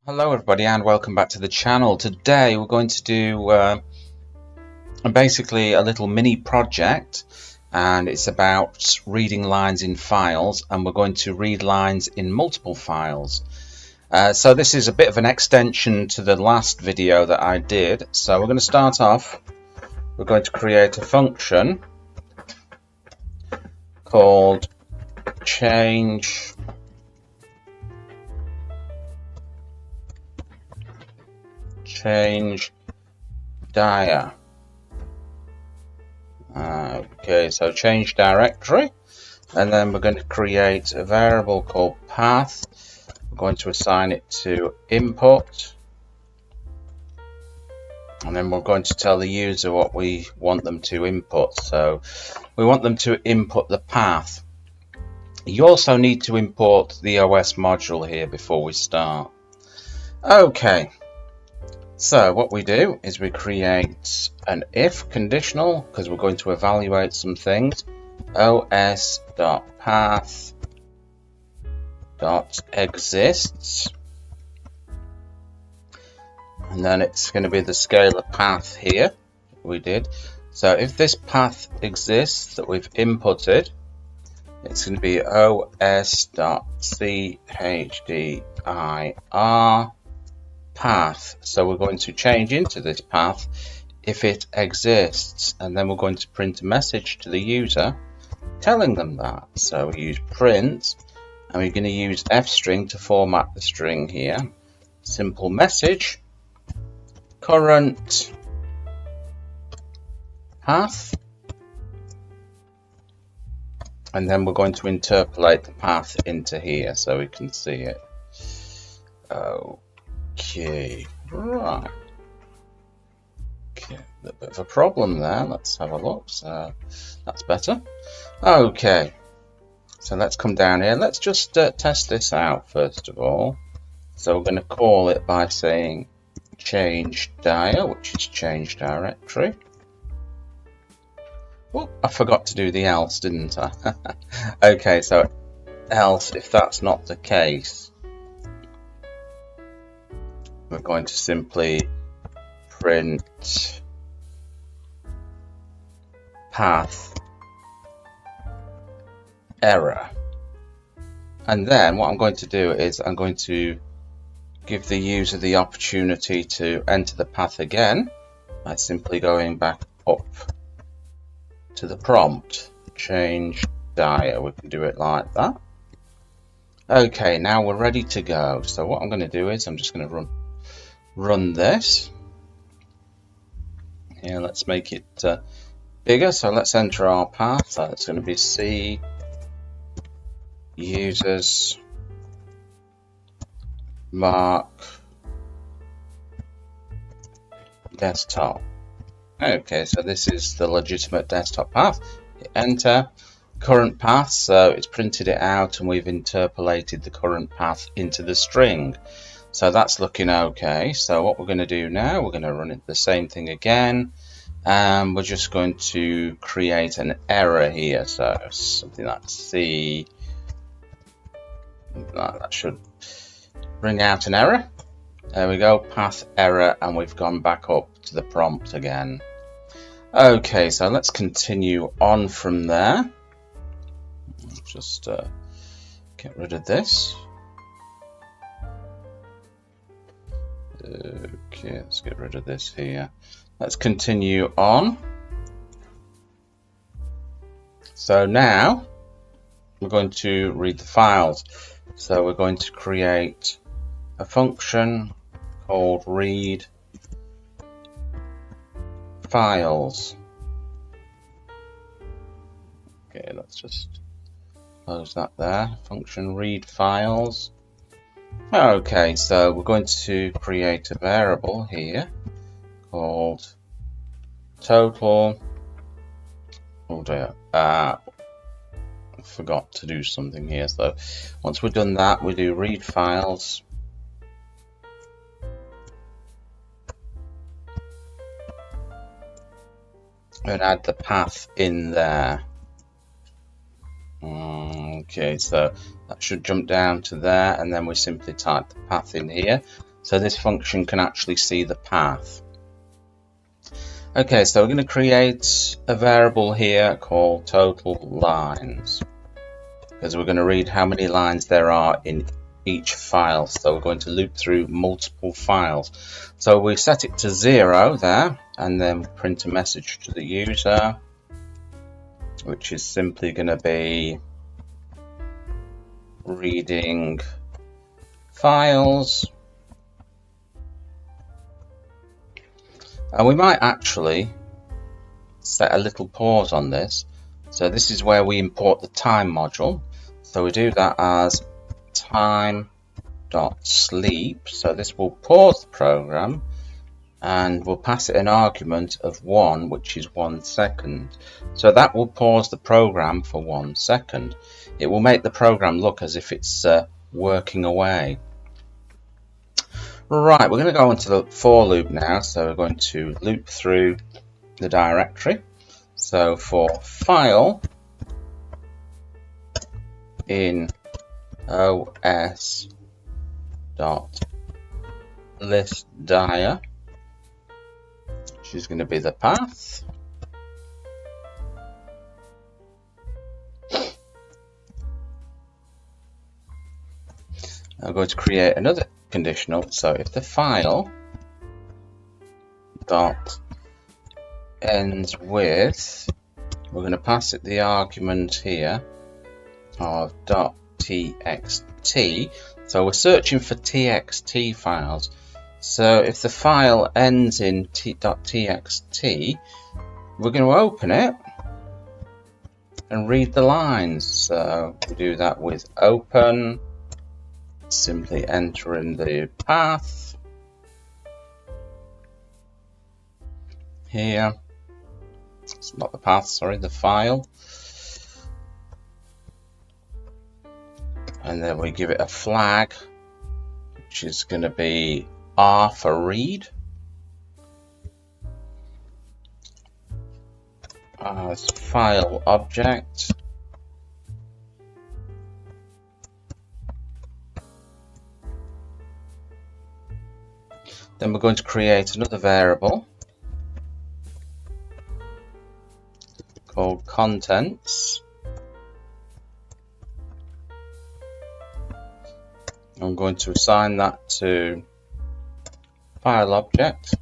Hello everybody and welcome back to the channel. Today we're going to do basically a little mini project, and it's about reading lines in files, and we're going to read lines in multiple files. So this is a bit of an extension to the last video that I did. So we're going to start off, we're going to create a function called change dir. Okay, so change directory, and then we're going to create a variable called path. We're going to assign it to input, and then we're going to tell the user what we want them to input. So we want them to input the path. You also need to import the OS module here before we start. Okay, so what we do is we create an if conditional, because we're going to evaluate some things. os.path.exists, and then it's going to be the scalar path here we did. So if this path exists that we've inputted, it's going to be os.chddir path. So we're going to change into this path if it exists, and then we're going to print a message to the user telling them that. So we use print, and we're going to use f-string to format the string here. Simple message, current path, and then we're going to interpolate the path into here so we can see it. Okay, right. Okay, a little bit of a problem there. Let's have a look. So that's better. Okay, so let's come down here. Let's just test this out first of all. So we're going to call it by saying change dir, which is change directory. Oh, I forgot to do the else, didn't I? Okay, so else, if that's not the case, we're going to simply print path error. And then what I'm going to do is I'm going to give the user the opportunity to enter the path again by simply going back up to the prompt, change dir. We can do it like that. Okay, now we're ready to go. So what I'm going to do is I'm just going to run this. Here, let's make it bigger. So let's enter our path. So it's going to be C users mark desktop. Okay, so this is the legitimate desktop path. Hit enter. Current path, so it's printed it out and we've interpolated the current path into the string. So that's looking okay. So what we're going to do now, we're going to run it the same thing again, and we're just going to create an error here. So something like C, that should bring out an error. There we go, path error, and we've gone back up to the prompt again. Okay, so let's continue on from there. Just get rid of this. Okay, let's get rid of this here. Let's continue on. So now we're going to read the files. So we're going to create a function called read files. Okay, let's just close that there. Function read files. Okay, so we're going to create a variable here called total. Oh dear, I forgot to do something here. So once we've done that, we do read files. And add the path in there. Okay, so that should jump down to there, and then we simply type the path in here. so this function can actually see the path. Okay, so we're going to create a variable here called total lines, because we're going to read how many lines there are in each file. So we're going to loop through multiple files. So we set it to 0 there, and then print a message to the user, which is simply going to be reading files. And we might actually set a little pause on this. So this is where we import the time module. So we do that as time.sleep. So this will pause the program, and we'll pass it an argument of 1, which is 1 second. So that will pause the program for 1 second. It will make the program look as if it's working away. Right, we're going to go into the for loop now. So we're going to loop through the directory. So for file in os.listDir, which is going to be the path. I'm going to create another conditional. So if the file dot ends with, we're going to pass it the argument here of .txt. So we're searching for TXT files. So if the file ends in .txt, we're going to open it and read the lines. So we do that with open, simply entering the path here. It's not the path, sorry, the file. And then we give it a flag, which is going to be R for read. As file object. Then we're going to create another variable called contents. I'm going to assign that to file object.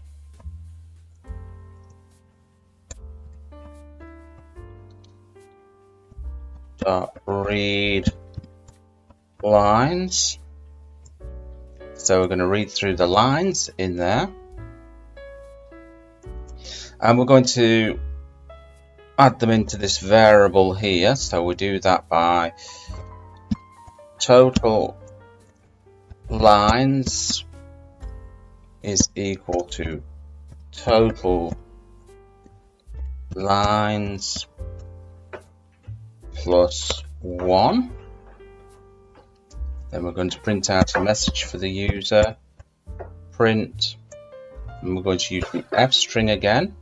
Read lines. So we're going to read through the lines in there, and we're going to add them into this variable here. So we do that by total lines is equal to total lines plus 1. Then we're going to print out a message for the user, print, and we're going to use the F string again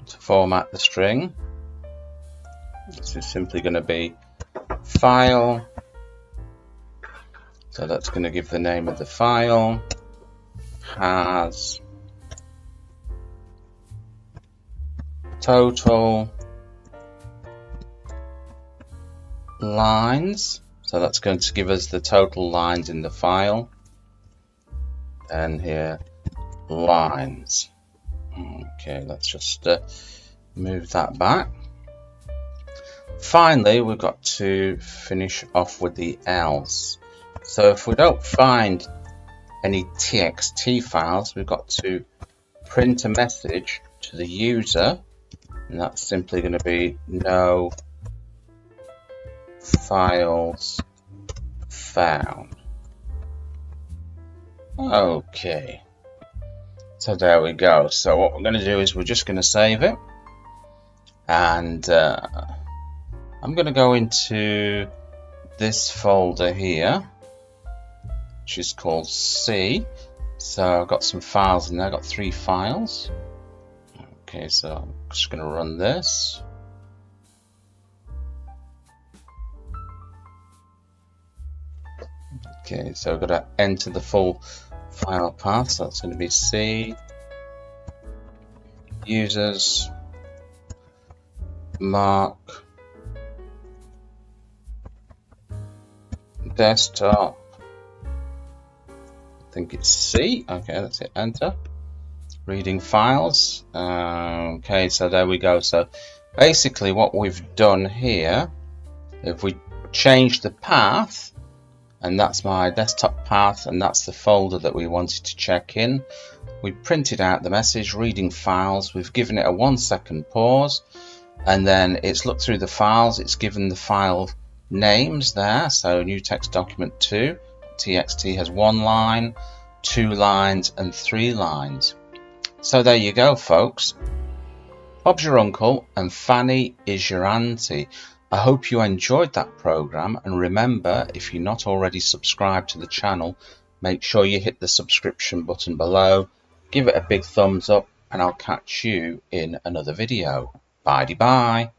to format the string. This is simply going to be file. So that's going to give the name of the file, has total lines. So that's going to give us the total lines in the file. And here, lines. Okay, let's just move that back. Finally, we've got to finish off with the else. So if we don't find any TXT files, we've got to print a message to the user, and that's simply going to be no files found. Okay, so there we go. So what we're going to do is we're just going to save it, and I'm going to go into this folder here, which is called C. So I've got some files in there. I've got 3 files. Okay, so I'm just going to run this. Okay, so I've got to enter the full file path, so that's going to be C users mark desktop. I think it's C. Okay, that's it. Enter. Reading files. Okay, so there we go. So basically what we've done here, if we change the path, and that's my desktop path, and that's the folder that we wanted to check in. We printed out the message, reading files. We've given it a 1 second pause, and then it's looked through the files. It's given the file names there. So new text document 2, TXT has 1 line, 2 lines, and 3 lines. So there you go, folks. Bob's your uncle and Fanny is your auntie. I hope you enjoyed that program, and remember, if you're not already subscribed to the channel, make sure you hit the subscription button below, give it a big thumbs up, and I'll catch you in another video. Bye-bye.